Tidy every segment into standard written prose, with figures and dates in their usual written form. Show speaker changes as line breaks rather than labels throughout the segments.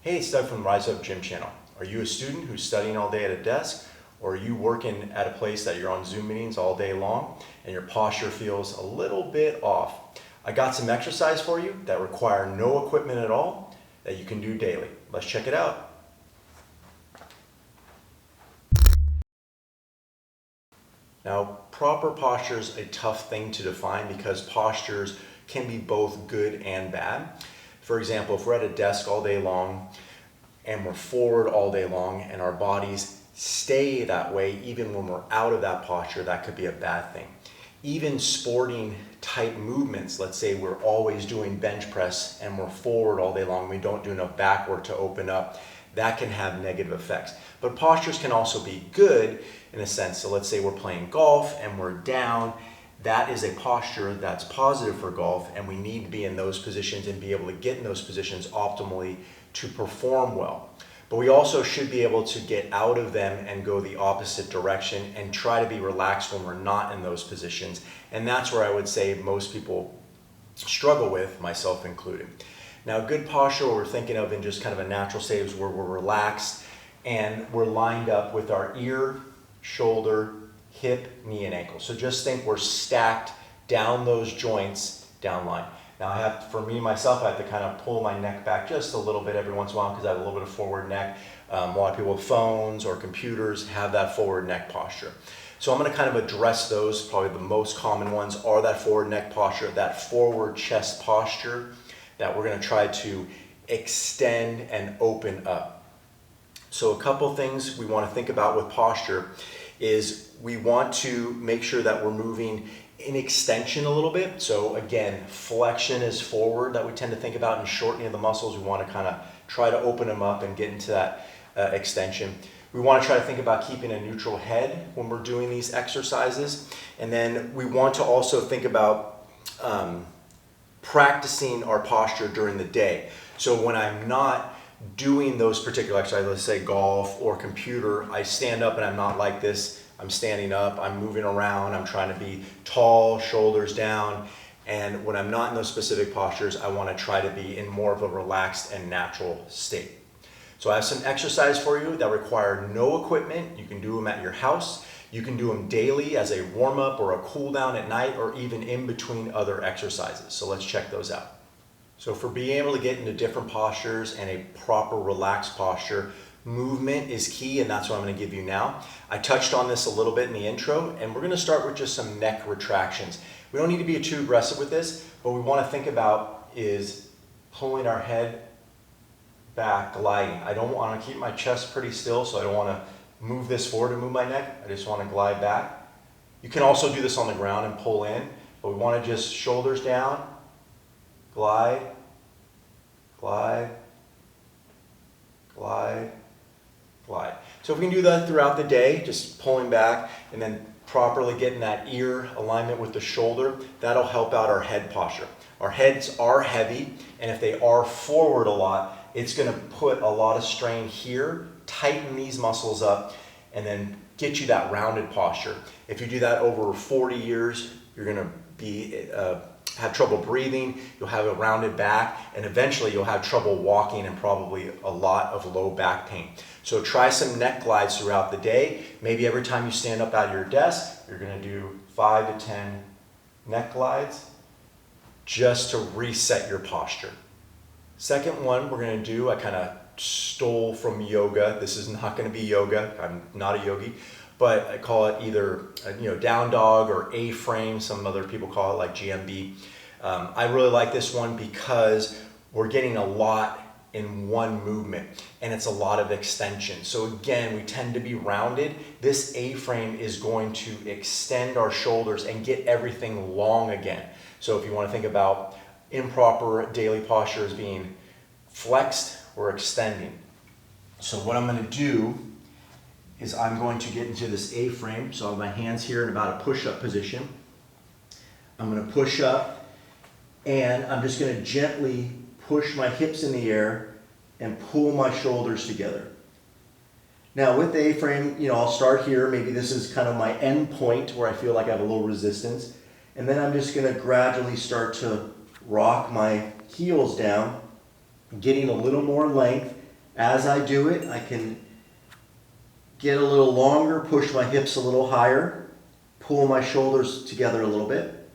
Hey, it's Doug from the Rise Up Gym channel. Are you a student who's studying all day at a desk? Or are you working at a place that you're on Zoom meetings all day long and your posture feels a little bit off? I got some exercise for you that require no equipment at all that you can do daily. Let's check it out. Now, proper posture is a tough thing to define because postures can be both good and bad. For example, if we're at a desk all day long and we're forward all day long and our bodies stay that way even when we're out of that posture, that could be a bad thing. Even sporting type movements, let's say we're always doing bench press and we're forward all day long, we don't do enough back work to open up, that can have negative effects. But postures can also be good in a sense. So let's say we're playing golf and we're down. That is a posture that's positive for golf, and we need to be in those positions and be able to get in those positions optimally to perform well. But we also should be able to get out of them and go the opposite direction and try to be relaxed when we're not in those positions. And that's where I would say most people struggle with, myself included. Now, good posture, what we're thinking of in just kind of a natural state is where we're relaxed and we're lined up with our ear, shoulder, hip, knee, and ankle. So just think we're stacked down those joints, down line. Now for me, myself, I have to kind of pull my neck back just a little bit every once in a while because I have a little bit of forward neck. A lot of people with phones or computers have that forward neck posture. So I'm going to kind of address those. Probably the most common ones are that forward neck posture, that forward chest posture that we're going to try to extend and open up. So a couple things we want to think about with posture is we want to make sure that we're moving in extension a little bit. So again, flexion is forward that we tend to think about, and shortening of the muscles, we want to kind of try to open them up and get into that extension. We want to try to think about keeping a neutral head when we're doing these exercises. And then we want to also think about practicing our posture during the day. So when I'm not doing those particular exercises, let's say golf or computer, I stand up and I'm not like this. I'm standing up, I'm moving around, I'm trying to be tall, shoulders down. And when I'm not in those specific postures, I want to try to be in more of a relaxed and natural state. So I have some exercise for you that require no equipment. You can do them at your house. You can do them daily as a warm-up or a cool down at night, or even in between other exercises. So let's check those out. So for being able to get into different postures and a proper relaxed posture, movement is key, and that's what I'm going to give you now. I touched on this a little bit in the intro, and we're going to start with just some neck retractions. We don't need to be too aggressive with this, but what we want to think about is pulling our head back, gliding. I don't want to keep my chest pretty still, so I don't want to move this forward and move my neck. I just want to glide back. You can also do this on the ground and pull in, but we want to just shoulders down, glide, glide, glide, glide. So if we can do that throughout the day, just pulling back and then properly getting that ear alignment with the shoulder, that'll help out our head posture. Our heads are heavy, and if they are forward a lot, it's going to put a lot of strain here, tighten these muscles up, and then get you that rounded posture. If you do that over 40 years, you're going to be have trouble breathing, you'll have a rounded back, and eventually you'll have trouble walking and probably a lot of low back pain. So try some neck glides throughout the day. Maybe every time you stand up out of your desk, you're going to do 5 to 10 neck glides just to reset your posture. Second one we're going to do, I kind of stole from yoga. This is not going to be yoga. I'm not a yogi. But I call it either down dog or A-frame. Some other people call it like GMB. I really like this one because we're getting a lot in one movement, and it's a lot of extension. So again, we tend to be rounded. This A-frame is going to extend our shoulders and get everything long again. So if you want to think about improper daily posture as being flexed or extending. So what I'm going to do is I'm going to get into this A-frame. So I have my hands here in about a push-up position. I'm going to push up, and I'm just going to gently push my hips in the air and pull my shoulders together. Now with the A-frame, I'll start here. Maybe this is kind of my end point where I feel like I have a little resistance. And then I'm just going to gradually start to rock my heels down, getting a little more length
As I do it, I can get a little longer, push my hips a little higher, pull my shoulders together a little bit,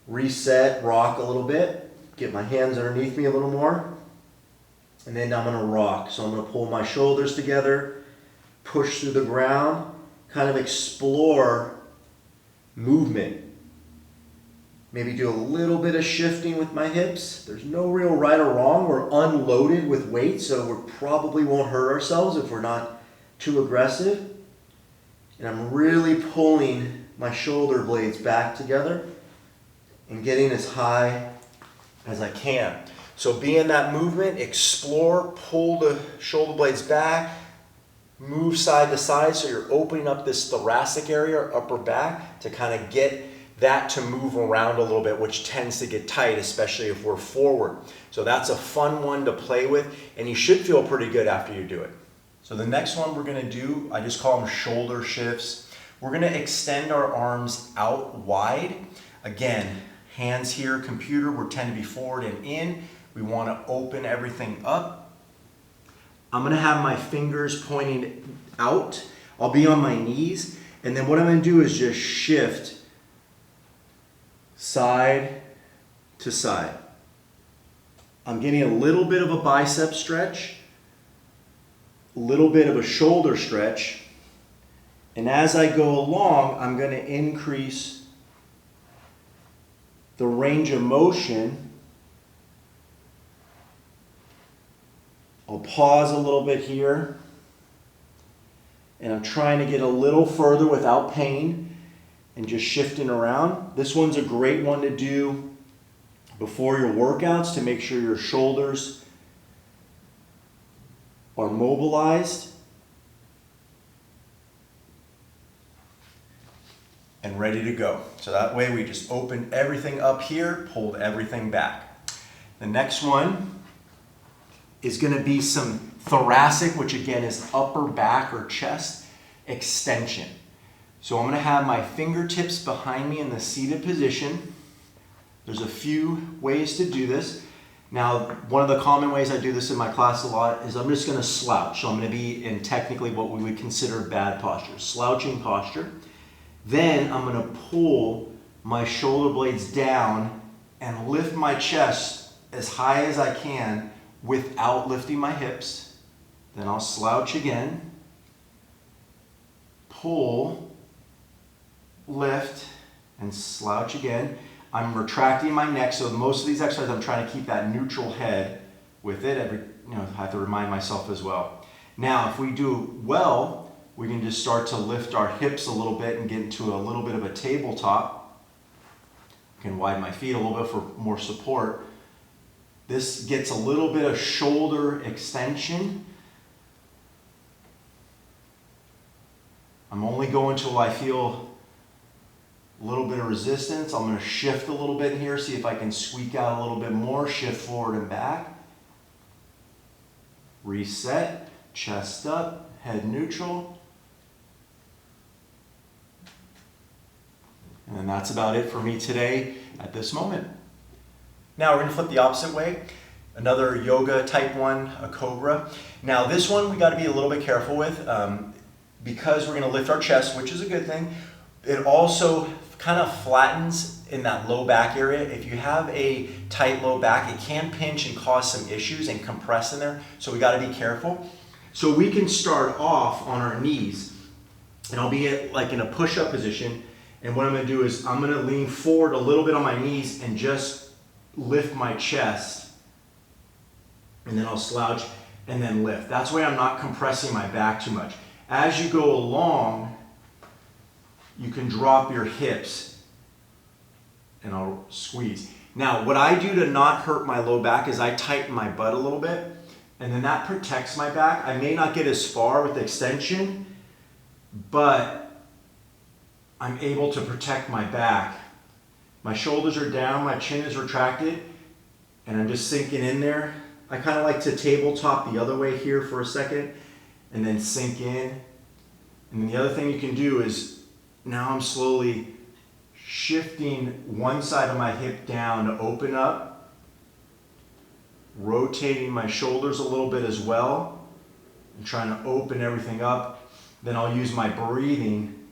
reset, rock a little bit, get my hands underneath me a little more, and then I'm gonna rock. So I'm gonna pull my shoulders together, push through the ground, kind of explore movement. Maybe do a little bit of shifting with my hips. There's no real right or wrong. We're unloaded with weight, so we probably won't hurt ourselves if we're not too aggressive. And I'm really pulling my shoulder blades back together and getting as high as I can. So be in that movement, explore, pull the shoulder blades back, move side to side so you're opening up this thoracic area or upper back to kind of get that to move around a little bit, which tends to get tight, especially if we're forward. So that's a fun one to play with, and you should feel pretty good after you do it. So the next one we're gonna do, I just call them shoulder shifts. We're gonna extend our arms out wide. Again, hands here, computer, we tend to be forward and in. We wanna open everything up. I'm gonna have my fingers pointing out. I'll be on my knees, and then what I'm gonna do is just shift side to side. I'm getting a little bit of a bicep stretch, a little bit of a shoulder stretch, and as I go along, I'm going to increase the range of motion. I'll pause a little bit here, and I'm trying to get a little further without pain and just shifting around. This one's a great one to do before your workouts to make sure your shoulders are mobilized and ready to go. So that way we just opened everything up here, pulled everything back. The next one is going to be some thoracic, which again is upper back or chest extension. So I'm going to have my fingertips behind me in the seated position. There's a few ways to do this. Now, one of the common ways I do this in my class a lot is I'm just going to slouch. So I'm going to be in technically what we would consider bad posture, slouching posture. Then I'm going to pull my shoulder blades down and lift my chest as high as I can without lifting my hips. Then I'll slouch again, pull, lift, and slouch again. I'm retracting my neck, so most of these exercises I'm trying to keep that neutral head with it. I have to remind myself as well. Now, if we do well, we can just start to lift our hips a little bit and get into a little bit of a tabletop. I can widen my feet a little bit for more support. This gets a little bit of shoulder extension. I'm only going till I feel a little bit of resistance. I'm going to shift a little bit here, see if I can squeak out a little bit more, shift forward and back. Reset, chest up, head neutral. And then that's about it for me today at this moment. Now we're going to flip the opposite way. Another yoga type one, a Cobra. Now this one we got to be a little bit careful with because we're going to lift our chest, which is a good thing. It also kind of flattens in that low back area. If you have a tight low back, it can pinch and cause some issues and compress in there. So we got to be careful. So we can start off on our knees, and I'll be like in a push-up position. And what I'm going to do is I'm going to lean forward a little bit on my knees and just lift my chest, and then I'll slouch and then lift. That's why I'm not compressing my back too much. As you go along, you can drop your hips and I'll squeeze. Now, what I do to not hurt my low back is I tighten my butt a little bit, and then that protects my back. I may not get as far with extension, but I'm able to protect my back. My shoulders are down, my chin is retracted, and I'm just sinking in there. I kind of like to tabletop the other way here for a second, and then sink in. And then the other thing you can do is, now I'm slowly shifting one side of my hip down to open up, rotating my shoulders a little bit as well and trying to open everything up. Then I'll use my breathing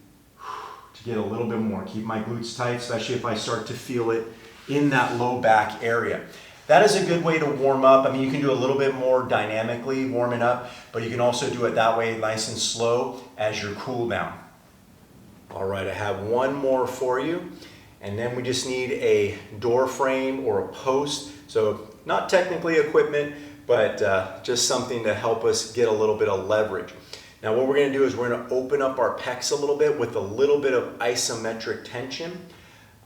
to get a little bit more. Keep my glutes tight, especially if I start to feel it in that low back area. That is a good way to warm up. I mean, you can do a little bit more dynamically warming up, but you can also do it that way nice and slow as your cool down. All right, I have one more for you, and then we just need a door frame or a post. So not technically equipment, but just something to help us get a little bit of leverage. Now what we're gonna do is we're gonna open up our pecs a little bit with a little bit of isometric tension.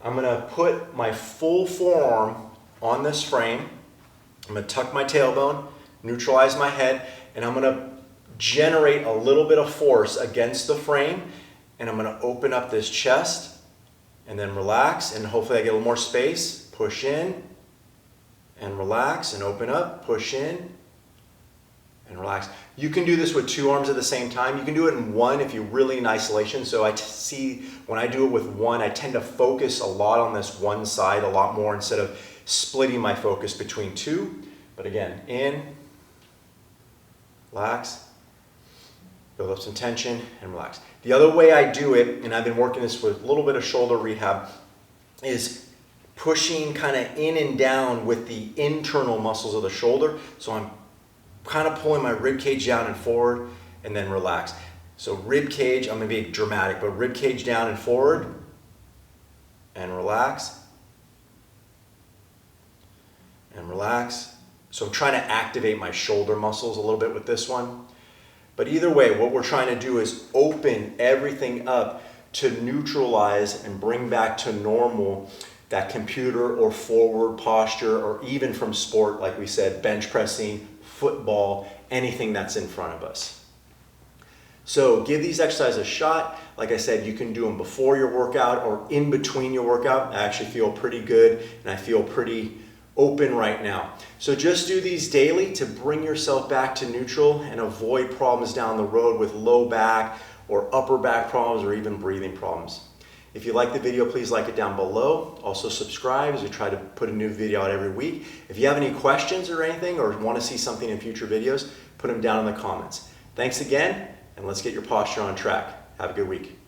I'm gonna put my full forearm on this frame. I'm gonna tuck my tailbone, neutralize my head, and I'm gonna generate a little bit of force against the frame, and I'm gonna open up this chest and then relax, and hopefully I get a little more space. Push in and relax and open up, push in and relax. You can do this with two arms at the same time. You can do it in one if you're really in isolation. So I see when I do it with one, I tend to focus a lot on this one side a lot more instead of splitting my focus between two. But again, in, relax, build up some tension and relax. The other way I do it, and I've been working this with a little bit of shoulder rehab, is pushing kind of in and down with the internal muscles of the shoulder. So I'm kind of pulling my rib cage down and forward and then relax. So rib cage, I'm gonna be dramatic, but rib cage down and forward and relax and relax. So I'm trying to activate my shoulder muscles a little bit with this one. But either way, what we're trying to do is open everything up to neutralize and bring back to normal that computer or forward posture, or even from sport, like we said, bench pressing, football, anything that's in front of us. So give these exercises a shot. Like I said, you can do them before your workout or in between your workout. I actually feel pretty good and I feel pretty open right now. So just do these daily to bring yourself back to neutral and avoid problems down the road with low back or upper back problems or even breathing problems. If you like the video, please like it down below. Also subscribe as we try to put a new video out every week. If you have any questions or anything or want to see something in future videos, put them down in the comments. Thanks again, and let's get your posture on track. Have a good week.